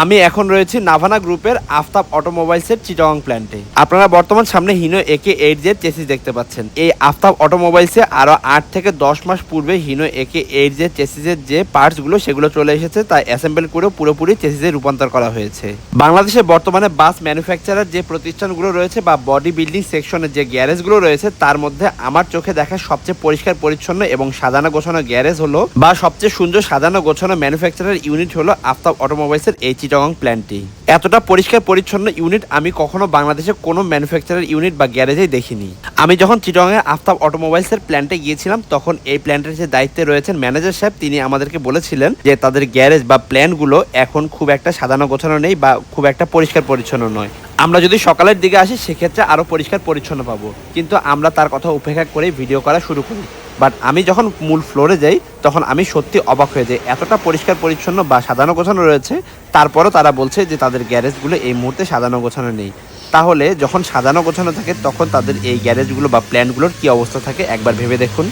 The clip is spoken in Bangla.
আমি এখন রয়েছি নাভানা গ্রুপের আফতাব অটোমোবাইলসের চিটাগং প্ল্যান্টে। আপনারা বর্তমান সামনে হিনো একে 8 জেড চেসিস দেখতে পাচ্ছেন। এই আফতাব অটোমোবাইলসে আরো 8 থেকে 10 মাস পূর্বে হিনো একে 8 জেড চেসিসের যে পার্টসগুলো সেগুলো চলে এসেছে, তা অ্যাসেম্বল করে পুরোপুরি চেসিসে রূপান্তর করা হয়েছে। বাংলাদেশে বর্তমানে বাস ম্যানুফ্যাকচারার যে প্রতিষ্ঠানগুলো রয়েছে বা বডি বিল্ডিং সেকশনের যে গ্যারেজগুলো রয়েছে, তার মধ্যে আমার চোখে দেখা সবচেয়ে পরিষ্কার পরিচ্ছন্ন এবং সাজানো গোছানো গ্যারেজ হলো বা সবচেয়ে সুন্দর সাজানো গোছানো ম্যানুফ্যাকচারার ইউনিট হলো আফতাব অটোমোবাইলসের এই চিটাগং প্ল্যান্টটি। এতটা পরিষ্কার পরিচ্ছন্ন ইউনিট আমি কখনো বাংলাদেশে কোনো ম্যানুফ্যাকচারার ইউনিট বা গ্যারেজেই দেখিনি। আমি যখন চিটাগংয়ের আফতাব অটোমোবাইলসের প্ল্যান্টে গিয়েছিলাম, তখন এই প্ল্যান্টের যে দায়িত্বে রয়েছেন ম্যানেজার সাহেব, তিনি আমাদেরকে বলেছিলেন যে তাদের গ্যারেজ বা প্ল্যান্টগুলো এখন খুব একটা সাজানো গোছানো নেই বা খুব একটা পরিষ্কার পরিচ্ছন্ন নয়। আমরা যদি সকালের দিকে আসি সেক্ষেত্রে আরও পরিষ্কার পরিচ্ছন্ন পাবো, কিন্তু আমরা তার কথা উপেক্ষা করে ভিডিও করা শুরু করি। বাট আমি যখন মূল ফ্লোরে যাই তখন আমি সত্যি অবাক হয়ে যাই, এতটা পরিষ্কার পরিচ্ছন্ন বা সাজানো গোছানো রয়েছে। তারপরও তারা বলছে যে তাদের গ্যারেজগুলো এই মুহূর্তে সাজানো গোছানো নেই। তাহলে যখন সাজানো গোছানো থাকে তখন তাদের এই গ্যারেজগুলো বা প্ল্যান্টগুলোর কী অবস্থা থাকে একবার ভেবে দেখুন।